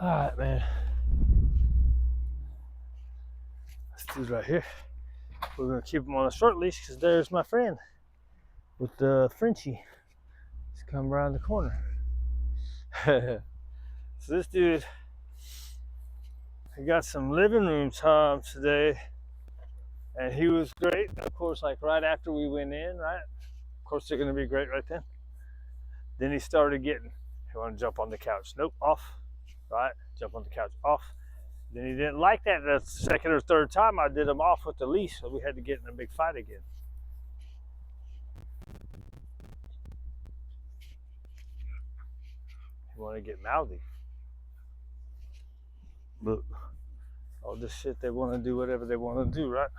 All right, man. This dude right here. We're gonna keep him on a short leash because there's my friend with the Frenchie. He's coming around the corner. So this dude, he got some living room time today, and he was great. Of course, like right after we went in, right? Of course, they're gonna be great right then. Then he started getting. He wanted to jump on the couch. Nope, off. Right, jump on the couch. Off. Then he didn't like that the second or third time I did him off with the leash, so we had to get in a big fight again. You want to get mouthy. Look, all this shit, they want to do whatever they want to do, right?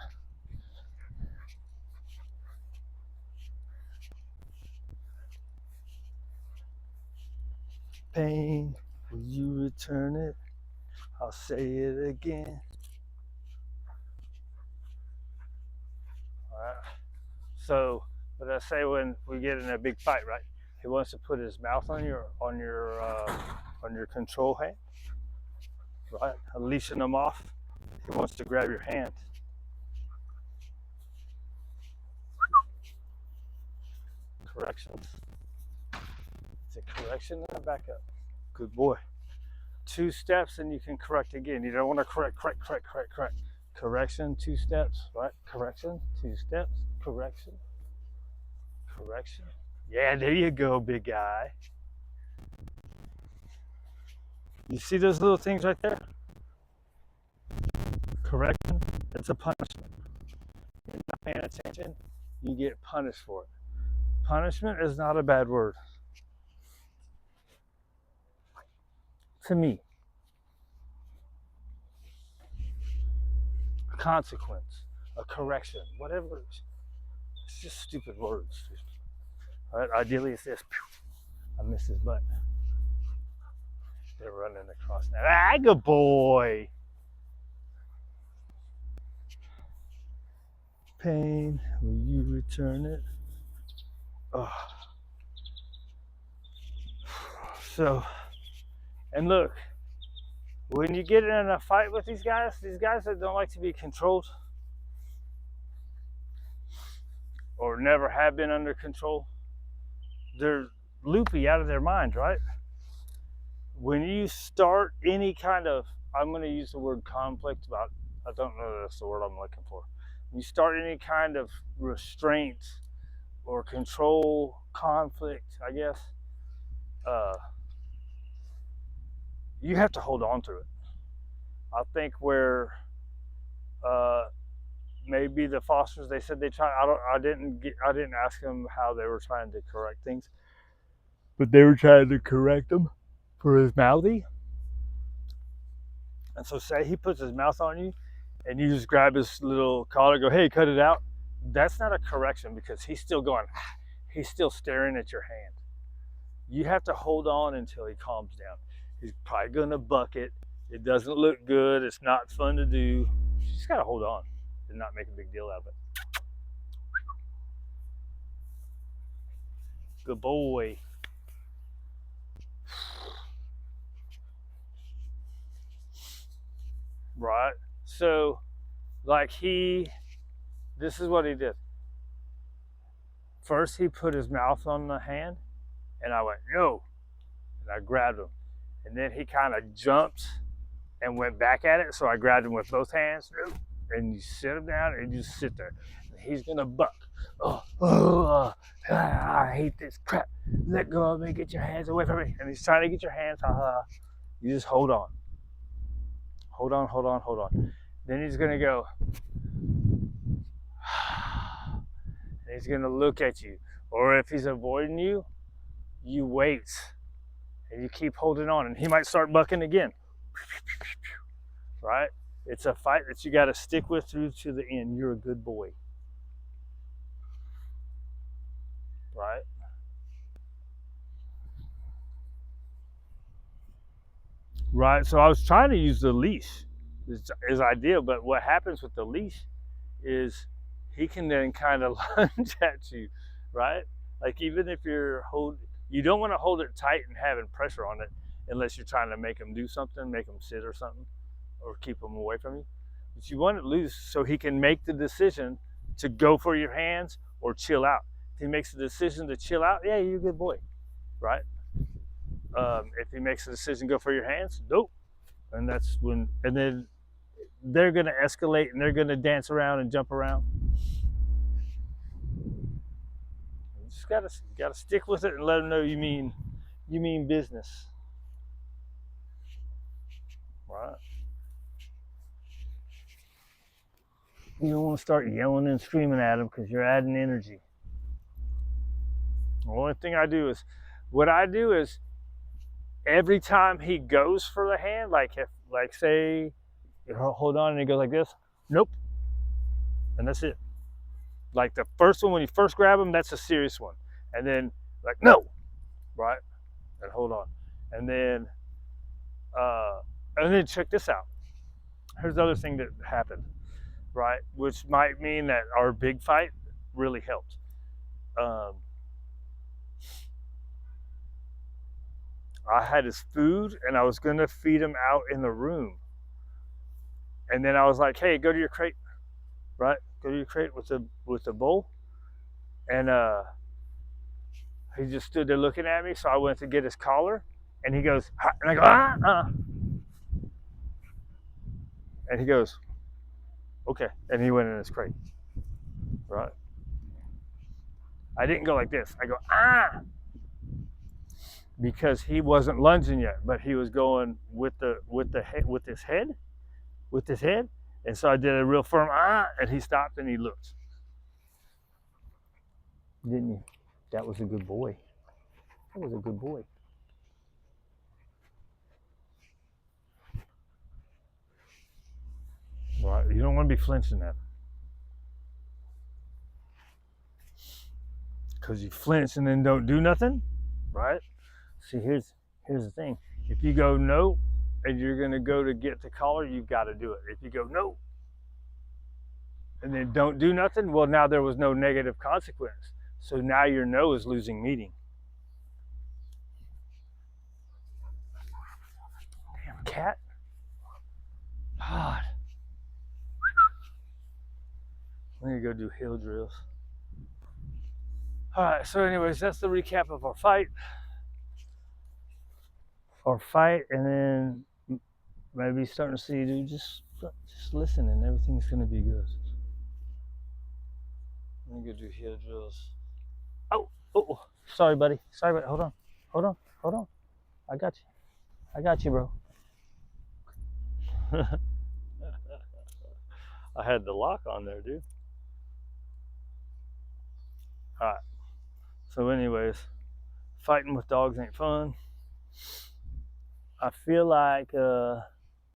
Pain, will you return it? I'll say it again. All right. So, what I say when we get in a big fight, right? He wants to put his mouth on your control hand, right? Leashing them off. He wants to grab your hand. Corrections. It's a correction and a backup. Good boy. 2 steps and you can correct again. You don't want to correct. Correction, 2 steps, right? Correction, 2 steps, correction. Yeah, there you go, big guy. You see those little things right there? Correction, it's a punishment. You're not paying attention, you get punished for it. Punishment is not a bad word. To me. A consequence, a correction, whatever. It's just stupid words. All right, ideally it's this. I missed his butt. They're running across now. Ah, good boy. Pain, will you return it? Oh. So, and look, when you get in a fight with these guys that don't like to be controlled or never have been under control, they're loopy out of their mind, right? When you start any kind of, I'm going to use the word conflict, but I don't know that's the word I'm looking for. When you start any kind of restraint or control conflict, I guess, you have to hold on to it. I think where maybe the Fosters, they said they tried. I didn't ask them how they were trying to correct things, but they were trying to correct him for his mouthy. And so, say he puts his mouth on you, and you just grab his little collar, go, "Hey, cut it out." That's not a correction because he's still going. He's still staring at your hand. You have to hold on until he calms down. He's probably going to buck it. It doesn't look good. It's not fun to do. You just got to hold on and not make a big deal out of it. Good boy. Right? So, like this is what he did. First, he put his mouth on the hand, and I went, no. And I grabbed him. And then he kind of jumped and went back at it. So I grabbed him with both hands, and you sit him down, and you just sit there. And he's going to buck. I hate this crap. Let go of me. Get your hands away from me. And he's trying to get your hands. You just hold on. Hold on. Then he's going to go. And he's going to look at you. Or if he's avoiding you, you wait. And you keep holding on. And he might start bucking again. Right? It's a fight that you got to stick with through to the end. You're a good boy. Right? Right. So I was trying to use the leash. Is ideal, but what happens with the leash is he can then kind of lunge at you, right? Like even if you don't want to hold it tight and having pressure on it. unless you're trying to make him do something, make him sit or something, or keep him away from you. But you want it loose so he can make the decision to go for your hands or chill out. If he makes the decision to chill out, yeah, you're a good boy, right? If he makes the decision to go for your hands, nope. And that's when, and then they're gonna escalate and they're gonna dance around and jump around. You just gotta stick with it and let them know you mean business, right? You don't want to start yelling and screaming at them because you're adding energy. The only thing I do is, what I do is, every time he goes for the hand, like say, hold on, and he goes like this, nope, and that's it. Like the first one when you first grab him, that's a serious one, and then like no, right, and hold on, and then check this out. Here's the other thing that happened, right, which might mean that our big fight really helped. I had his food and I was gonna feed him out in the room. And then I was like, hey, go to your crate, right? Go to your crate with the bowl. And he just stood there looking at me, so I went to get his collar and he goes, and I go, and he goes, okay. And he went in his crate. Right. I didn't go like this. I go, because he wasn't lunging yet, but he was going with his head. And so I did a real firm and he stopped and he looked. Didn't you? That was a good boy. That was a good boy. Right. You don't want to be flinching at him. Because you flinch and then don't do nothing, right? See, here's the thing. If you go no, and you're gonna go to get the collar, you've got to do it. If you go no, and then don't do nothing, well, now there was no negative consequence. So now your no is losing meaning. Damn cat. God. I'm gonna go do heel drills. All right. So, anyways, that's the recap of our fight. And then maybe starting to see, dude, just listen, and everything's gonna be good. I'm gonna go do heel drills. Oh, sorry, buddy. Hold on. I got you, bro. I had the lock on there, dude. All right. So, anyways, fighting with dogs ain't fun. I feel like